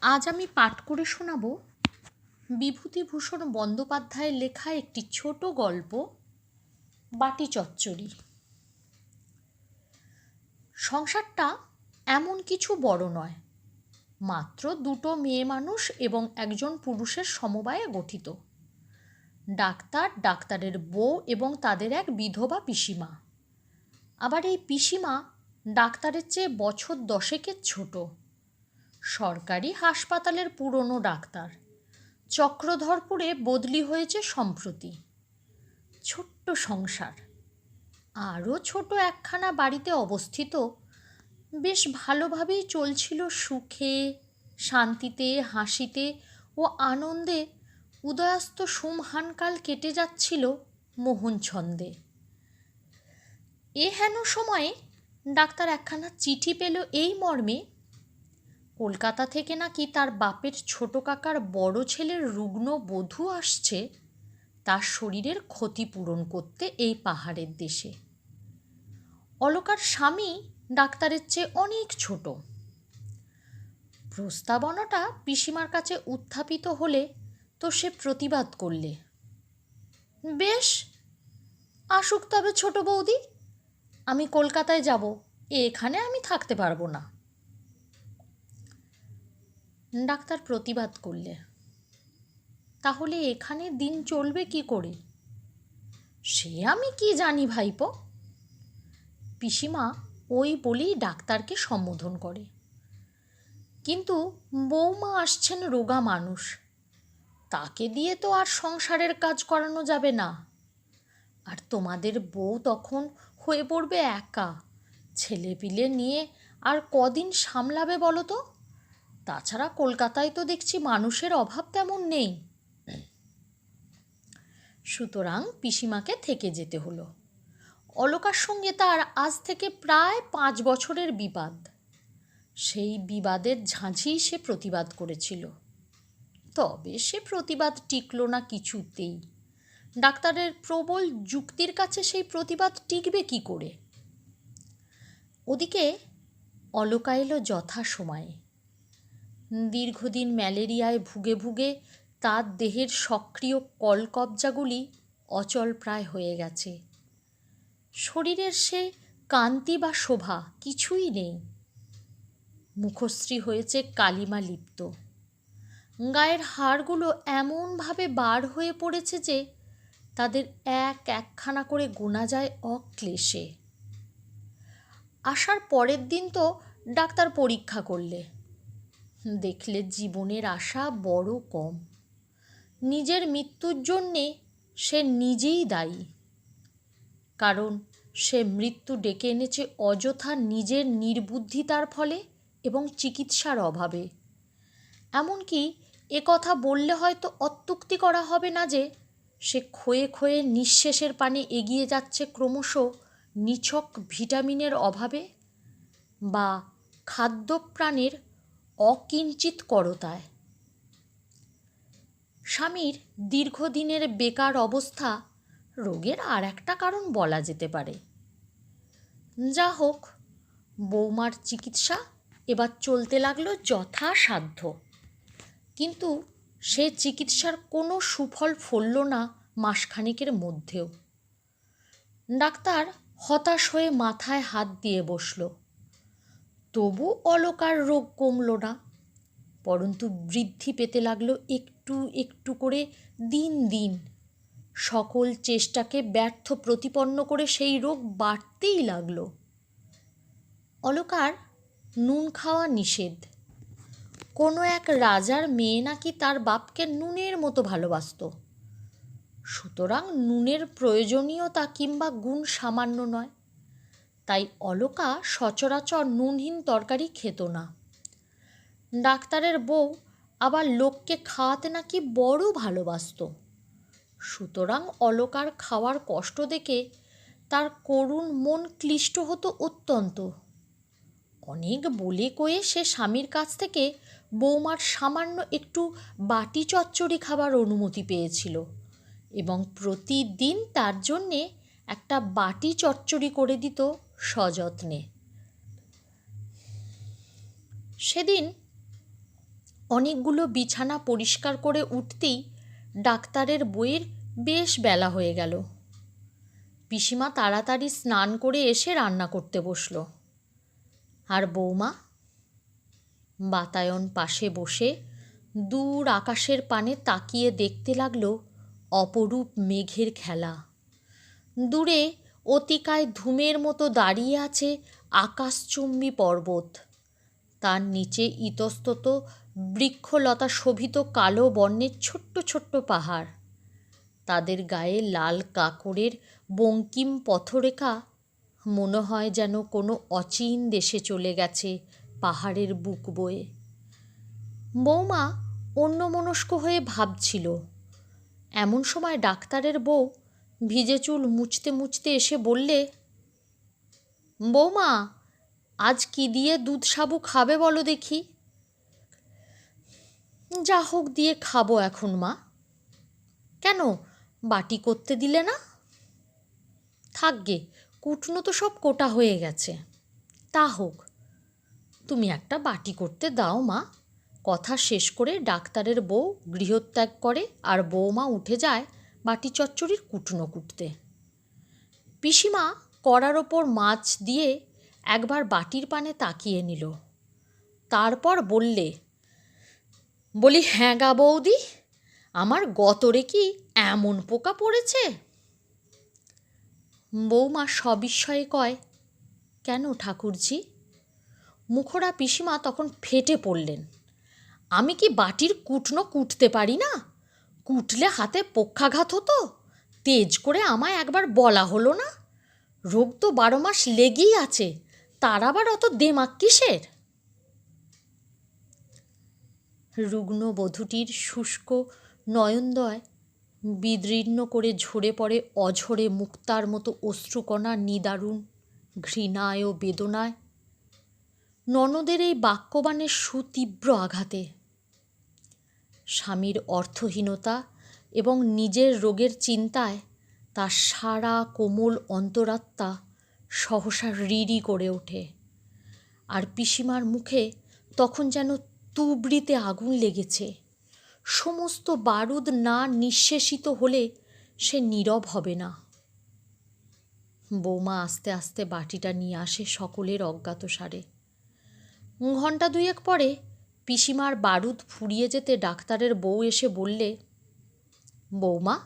আজ আমি পাঠ করে শোনাব বিভূতিভূষণ বন্দ্যোপাধ্যায়ের লেখা একটি ছোট গল্প, বাটি চচ্চড়ি। সংসারটা এমন কিছু বড় নয়, মাত্র দুটো মেয়ে মানুষ এবং একজন পুরুষের সমবায়ে গঠিত। ডাক্তার, ডাক্তারের বউ এবং তাদের এক বিধবা পিসিমা। আবার এই পিসিমা ডাক্তারের চেয়ে বছর 10 ছোট। সরকারি হাসপাতালের পুরনো ডাক্তার, চক্রধরপুরে বদলি হয়েছে সম্প্রতি। ছোট্ট সংসার, আরও ছোট একখানা বাড়িতে অবস্থিত, বেশ ভালোভাবেই চলছিল সুখে, শান্তিতে, হাসিতে ও আনন্দে। উদয়াস্ত সুমহানকাল কেটে যাচ্ছিল মোহন ছন্দে। এ হেন সময়ে ডাক্তার একখানা চিঠি পেল এই মর্মে, কলকাতা থেকে নাকি তার বাপের ছোট কাকার বড় ছেলের রুগ্ন বধূ আসছে তার শরীরের ক্ষতিপূরণ করতে এই পাহাড়ের দেশে। অলকার স্বামী ডাক্তারের চেয়ে অনেক ছোট। প্রস্তাবনাটা পিসিমার কাছে উত্থাপিত হলে তো সে প্রতিবাদ করলে, বেশ আসুক তবে ছোট বৌদি, আমি কলকাতায় যাব, এখানে আমি থাকতে পারবো না। ডাক্তার প্রতিবাদ করলে, তাহলে এখানে দিন চলবে কি করে? সে আমি কি জানি ভাইপো। পিসিমা ওই বলেই ডাক্তারকে সম্বোধন করে। কিন্তু বৌমা আসছেন রোগা মানুষ, তাকে দিয়ে তো আর সংসারের কাজ করানো যাবে না। আর তোমাদের বউ তখন হয়ে পড়বে একা, ছেলেপিলে নিয়ে আর কদিন সামলাবে বলো তো? তাছাড়া কলকাতায় তো দেখছি মানুষের অভাব তেমন নেই। সুতরাং পিসিমাকে থেকে যেতে হলো। অলকার সঙ্গে তার আজ থেকে প্রায় 5 বছরের বিবাদ। সেই বিবাদের ঝাঁঝেই সে প্রতিবাদ করেছিল। তবে সে প্রতিবাদ টিকল না কিছুতেই। ডাক্তারের প্রবল যুক্তির কাছে সেই প্রতিবাদ টিকবে কি করে? ওদিকে অলকা এলো যথা সময়ে। দীর্ঘদিন ম্যালেরিয়ায় ভুগে ভুগে তার দেহের সক্রিয় কলকবজাগুলি অচল প্রায় হয়ে গেছে। শরীরের সে কান্তি বা শোভা কিছুই নেই। মুখশ্রী হয়েছে কালিমা লিপ্ত। গায়ের হাড়গুলো এমনভাবে বার হয়ে পড়েছে যে তাদের একখানা করে গোনা যায় অক্লেশে। আসার পরের দিন তো ডাক্তার পরীক্ষা করলে, দেখলে জীবনের আশা বড় কম। নিজের মৃত্যুর জন্যে সে নিজেই দায়ী, কারণ সে মৃত্যু ডেকে এনেছে অযথা নিজের নির্বুদ্ধিতার ফলে এবং চিকিৎসার অভাবে। এমনকি এ কথা বললে হয়তো অত্যুক্তি করা হবে না যে সে ক্ষয়ে ক্ষয়ে নিঃশেষের পানে এগিয়ে যাচ্ছে ক্রমশ নিছক ভিটামিনের অভাবে বা খাদ্যপ্রাণের অকিঞ্চিৎকরতায়। স্বামীর দীর্ঘদিনের বেকার অবস্থা রোগের আর একটা কারণ বলা যেতে পারে। যা হোক, বৌমার চিকিৎসা এবার চলতে লাগলো যথাসাধ্য, কিন্তু সে চিকিৎসার কোনো সুফল ফলল না মাসখানেকের মধ্যেও। ডাক্তার হতাশ হয়ে মাথায় হাত দিয়ে বসল। তবু অলকার রোগ কমল না, পরন্তু বৃদ্ধি পেতে লাগলো একটু একটু করে দিন দিন। সকল চেষ্টাকে ব্যর্থ প্রতিপন্ন করে সেই রোগ বাড়তেই লাগলো। অলকার নুন খাওয়া নিষেধ। কোনো এক রাজার মেয়ে নাকি তার বাপকে নুনের মতো ভালোবাসত। সুতরাং নুনের প্রয়োজনীয়তা কিংবা গুণ সামান্য নয়। তাই অলকা সচরাচর নুনহীন তরকারি খেত না। ডাক্তারের বউ আবার লোককে খাওয়াতে নাকি বড় ভালোবাসত। সুতরাং অলকার খাওয়ার কষ্ট দেখে তার করুণ মন ক্লিষ্ট হতো অত্যন্ত। অনেক বলে কয়ে সে স্বামীর কাছ থেকে বৌমার সামান্য একটু বাটি চচ্চড়ি খাবার অনুমতি পেয়েছিল এবং প্রতিদিন তার জন্যে একটা বাটি চচ্চড়ি করে দিত সযত্নে। সেদিন অনেকগুলো বিছানা পরিষ্কার করে উঠতেই ডাক্তারের বউয়ের বেশ বেলা হয়ে গেল। পিসিমা তাড়াতাড়ি স্নান করে এসে রান্না করতে বসল। আর বৌমা বাতায়ন পাশে বসে দূর আকাশের পানে তাকিয়ে দেখতে লাগলো অপরূপ মেঘের খেলা। দূরে অতিকায় ধূমের মতো দাঁড়িয়ে আছে আকাশচুম্বী পর্বত, তার নিচে ইতস্তত বৃক্ষলতা শোভিত কালো বর্ণের ছোট্ট ছোট্ট পাহাড়, তাদের গায়ে লাল কাঁকড়ের বঙ্কিম পথরেখা। মনে হয় যেন কোনো অচিন দেশে চলে গেছে পাহাড়ের বুক বয়ে। বৌমা অন্যমনস্ক হয়ে ভাবছিল। এমন সময় ডাক্তারের বউ ভিজে চুল মুছতে মুছতে এসে বললে, বৌমা, আজ কি দিয়ে দুধ সাবু খাবে বলো দেখি? যা হোক দিয়ে খাবো এখন মা। কেন, বাটি করতে দিলে না? থাকগে, কুটনো তো সব কোটা হয়ে গেছে। তা হোক, তুমি একটা বাটি করতে দাও মা। কথা শেষ করে ডাক্তারের বউ গৃহত্যাগ করে আর বৌমা উঠে যায় বাটি চচ্চড়ির কুটনো কুটতে। পিসিমা কড়ার ওপর মাছ দিয়ে একবার বাটির পানে তাকিয়ে নিল, তারপর বলি, হ্যাঁ গা বৌদি, আমার গতরে কি এমন পোকা পড়েছে? বৌমা সবিস্ময়ে কয়, কেন ঠাকুরজি? মুখরা পিসিমা তখন ফেটে পড়লেন, আমি কি বাটির কুটনো কুটতে পারি না? কুটলে হাতে পক্ষাঘাত হতো। তেজ করে আমায় একবার বলা হলো না? রোগ তো 12 মাস লেগেই আছে, তার আবার অত দেমাক কিসের? রুগ্ন বধূটির শুষ্ক নয়নদয় বিদীর্ণ করে ঝরে পড়ে অঝরে মুক্তার মতো অশ্রুকণা নিদারুণ ঘৃণায় ও বেদনায়। ননদের এই বাক্যবাণের সুতীব্র আঘাতে স্বামীর অর্থহীনতা এবং নিজের রোগের চিন্তায় তার সারা কোমল অন্তরাত্মা সহসা রিরি করে ওঠে। আর পিসিমার মুখে তখন যেন তুবড়িতে আগুন লেগেছে। সমস্ত বারুদ না নিঃশেষিত হলে সে নীরব হবে না। বৌমা আস্তে আস্তে বাটিটা নিয়ে আসে সকলের অজ্ঞাতসারে। ঘণ্টা 2 পরে পিসিমার বারুদ ফুরিয়ে যেতে ডাক্তারের বউ এসে বললে, বৌমা,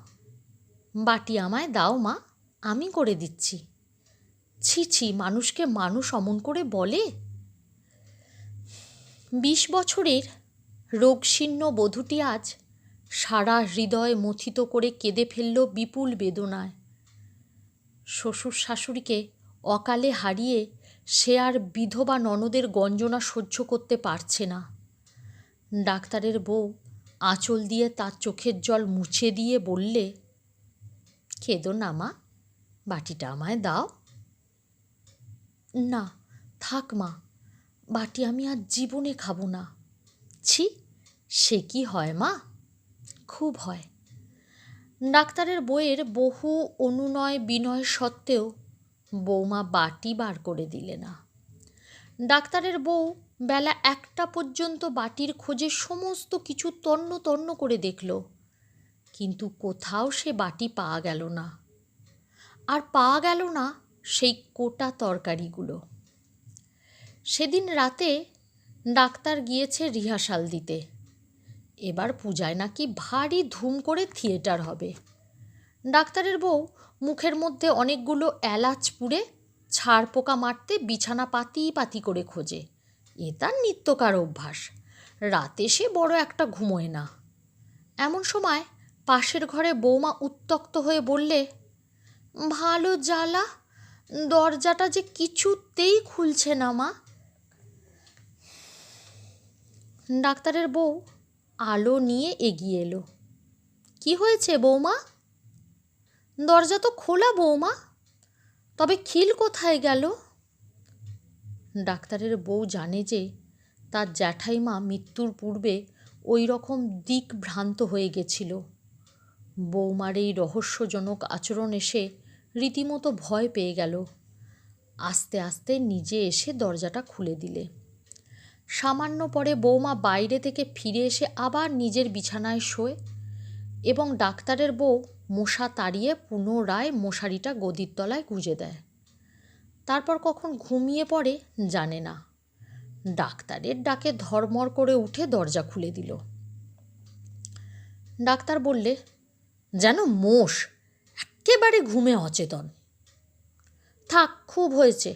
বাটি আমায় দাও মা, আমি করে দিচ্ছি। ছি ছি, মানুষকে মানুষ অমন করে বলে? 20 বছরের রোগশীর্ণ বধূটি আজ সারা হৃদয় মথিত করে কেঁদে ফেলল বিপুল বেদনায়। শ্বশুর শাশুড়িকে অকালে হারিয়ে সে আর বিধবা ননদের গঞ্জনা সহ্য করতে পারছে না। ডাক্তারের বউ আঁচল দিয়ে তার চোখের জল মুছে দিয়ে বললে, কেঁদো না মা, বাটিটা আমায় দাও। না, থাক মা, বাটি আমি আর জীবনে খাবো না। ছি, সে কি হয় মা? খুব হয়। ডাক্তারের বউয়ের বহু অনুনয় বিনয় সত্ত্বেও বৌমা বাটি বার করে দিলে না। ডাক্তারের বউ বেলা 1টা পর্যন্ত বাটির খোঁজে সমস্ত কিছু তন্ন তন্ন করে দেখল, কিন্তু কোথাও সে বাটি পাওয়া গেল না। আর পাওয়া গেল না সেই কোটা তরকারিগুলো। সেদিন রাতে ডাক্তার গিয়েছে রিহার্সাল দিতে। এবার পূজায় নাকি ভারী ধুম করে থিয়েটার হবে। ডাক্তারের বউ মুখের মধ্যে অনেকগুলো এলাচ পুড়ে ছাড় পোকা মারতে বিছানা পাতি পাতি করে খোঁজে। এ তার নিত্যকার অভ্যাস। রাতে সে বড় একটা ঘুমোয় না। এমন সময় পাশের ঘরে বৌমা উত্ত্যক্ত হয়ে বললে, ভালো জ্বালা, দরজাটা যে কিছুতেই খুলছে না মা। ডাক্তারের বউ আলো নিয়ে এগিয়ে এলো। কি হয়েছে বৌমা? দরজা তো খোলা বৌমা, তবে খিল কোথায় গেল? ডাক্তারের বউ জানে যে তার জ্যাঠাইমা মৃত্যুর পূর্বে ওই রকম দিকভ্রান্ত হয়ে গেছিল। বৌমার এই রহস্যজনক আচরণ এসে রীতিমতো ভয় পেয়ে গেল। আস্তে আস্তে নিজে এসে দরজাটা খুলে দিলে। সামান্য পরে বৌমা বাইরে থেকে ফিরে এসে আবার নিজের বিছানায় শোয় এবং ডাক্তারের বউ মশা তাড়িয়ে পুনরায় মশারিটা গদির তলায় গুঁজে দেয়। তারপর কখন ঘুমিয়ে পড়ে জানে না। ডাক্তারের ডাকে ধড়মড় করে উঠে দরজা খুলে দিল। ডাক্তার বললে, যেন মোষ, একেবারে ঘুমে অচেতন। থাক, খুব হয়েছে,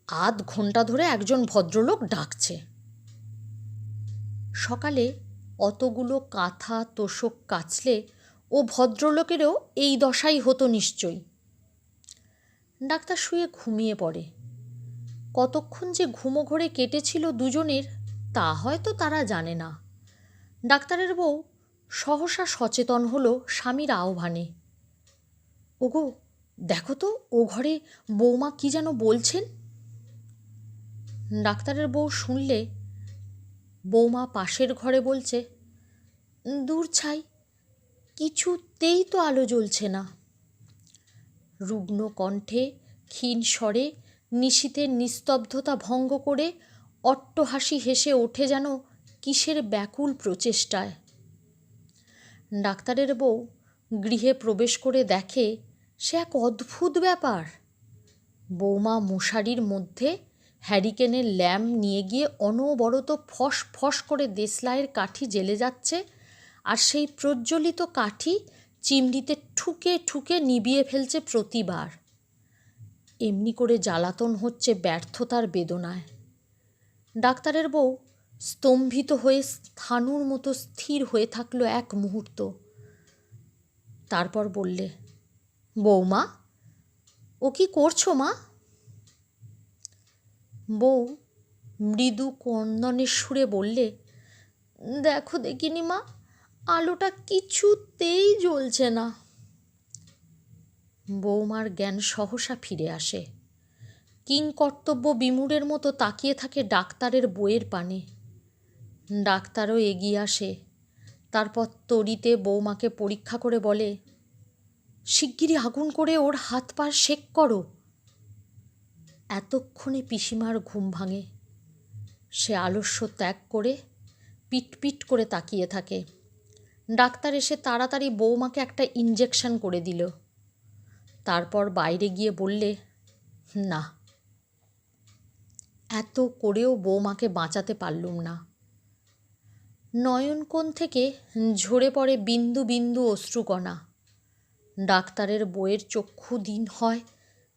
আধ ঘন্টা ধরে একজন ভদ্রলোক ডাকছে। সকালে অতগুলো কাঁথা তোশক কাচলে ও ভদ্রলোকেরও এই দশাই হতো নিশ্চয়ই। ডাক্তার শুয়ে ঘুমিয়ে পড়ে। কতক্ষণ যে ঘুমো ঘোরে কেটেছিল দুজনের তা হয়তো তারা জানে না। ডাক্তারের বউ সহসা সচেতন হলো স্বামীর আহ্বানে। ওগো, দেখো তো, ও ঘরে বৌমা কি যেন বলছেন। ডাক্তারের বউ শুনলে বৌমা পাশের ঘরে বলছে, দূর ছাই, কিছুতেই তো আলো জ্বলছে না। রুগ্ন কণ্ঠে ক্ষীণ স্বরে নিশীথের নিস্তব্ধতা ভঙ্গ করে অট্টহাসি হেসে ওঠে যেন কিসের ব্যাকুল প্রচেষ্টায়। ডাক্তারের বউ গৃহে প্রবেশ করে দেখে সে এক অদ্ভুত ব্যাপার। বৌমা মশারির মধ্যে হ্যারিকেনের ল্যাম্প নিয়ে গিয়ে অনবরত ফস ফস করে দেশলাইয়ের কাঠি জ্বেলে যাচ্ছে, আর সেই প্রজ্বলিত কাঠি চিমনিতে ঠুকে ঠুকে নিভিয়ে ফেলছে প্রতিবার। এমনি করে জ্বালাতন হচ্ছে ব্যর্থতার বেদনায়। ডাক্তারের বউ স্তম্ভিত হয়ে স্থাণুর মতো স্থির হয়ে থাকলো এক মুহূর্ত। তারপর বললে, বৌমা, ও কি করছো মা? বউ মৃদু ক্রন্দনের সুরে বললে, দেখো দেখিনি মা, আলোটা কিছুতেই জ্বলছে না। বৌমার জ্ঞান সহসা ফিরে আসে। কিংকর্তব্য বিমূঢ়ের মতো তাকিয়ে থাকে ডাক্তারের বইয়ের পানে। ডাক্তারও এগিয়ে আসে। তারপর তড়িতে বৌমাকে পরীক্ষা করে বলে, শিগগিরই আগুন করে ওর হাত পা সেঁক করো। এতক্ষণে পিসিমার ঘুম ভাঙে। সে আলস্য ত্যাগ করে পিটপিট করে তাকিয়ে থাকে। ডাক্তার এসে তাড়াতাড়ি বৌমাকে একটা ইঞ্জেকশন করে দিল। তারপর বাইরে গিয়ে বললে, না, এত করেও বৌমাকে বাঁচাতে পারলুম না। নয়নকোণ থেকে ঝরে পড়ে বিন্দু বিন্দু অশ্রুকণা। ডাক্তারের বইয়ের চক্ষু দিন হয়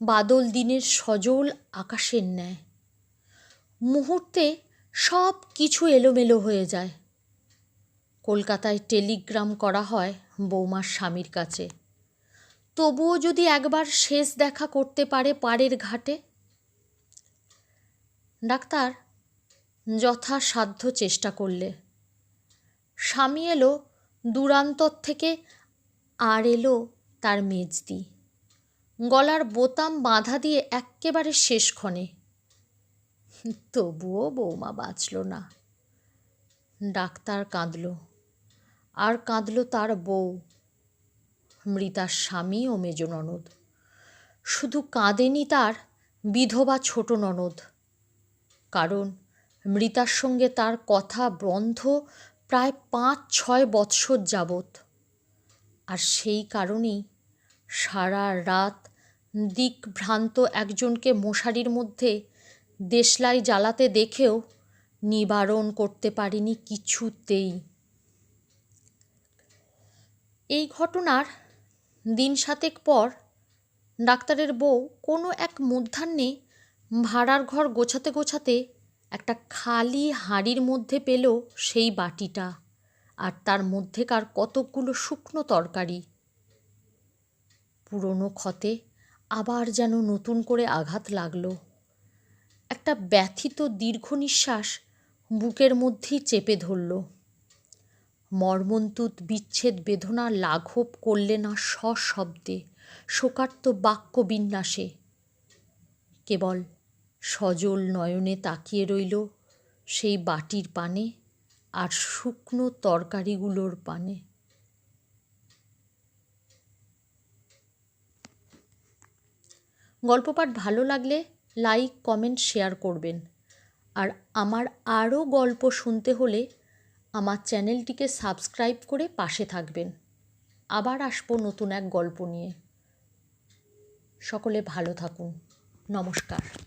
বাদল দিনের সজল আকাশের ন্যায়। মুহূর্তে সব কিছু এলোমেলো হয়ে যায়। কলকাতায় টেলিগ্রাম করা হয় বৌমার স্বামীর কাছে, তবুও যদি একবার শেষ দেখা করতে পারে পাড়ের ঘাটে। ডাক্তার যথাসাধ্য চেষ্টা করলে। স্বামী এলো দূরান্তর থেকে, আর এলো তার মেজদি, গলার বোতাম বাঁধা দিয়ে এক্কেবারে শেষক্ষণে। তবুও বৌমা বাঁচল না। ডাক্তার কাঁদল, আর কাঁদল তার বউ, মৃতার স্বামী ও মেজ ননদ। শুধু কাঁদেনি তার বিধবা ছোট ননদ, কারণ মৃতার সঙ্গে তার কথা বন্ধ প্রায় 5-6 বৎসর যাবৎ। আর সেই কারণেই সারা রাত দিকভ্রান্ত একজনকে মশারির মধ্যে দেশলাই জ্বালাতে দেখেও নিবারণ করতে পারিনি কিছুতেই। এই ঘটনার দিন 7 পর ডাক্তারের বউ কোনো এক মধ্যাহ্নে ভাড়ার ঘর গোছাতে গোছাতে একটা খালি হাঁড়ির মধ্যে পেল সেই বাটিটা আর তার মধ্যেকার কতকগুলো শুকনো তরকারি। পুরনো ক্ষতে আবার যেন নতুন করে আঘাত লাগলো। একটা ব্যথিত দীর্ঘ নিঃশ্বাস বুকের মধ্যেই চেপে ধরল। মর্মন্তুদ বিচ্ছেদ বেদনা লাঘব করলে না সশব্দে শোকার্ত বাক্য বিন্যাসে, কেবল সজল নয়নে তাকিয়ে রইল সেই বাটির পানে আর শুকনো তরকারিগুলোর পানে। গল্প পাঠ ভালো লাগলে লাইক, কমেন্ট, শেয়ার করবেন। আর আমার আরও গল্প শুনতে হলে আমার চ্যানেলটিকে সাবস্ক্রাইব করে পাশে থাকবেন। আবার আসবো নতুন এক গল্প নিয়ে। সকলে ভালো থাকুন। নমস্কার।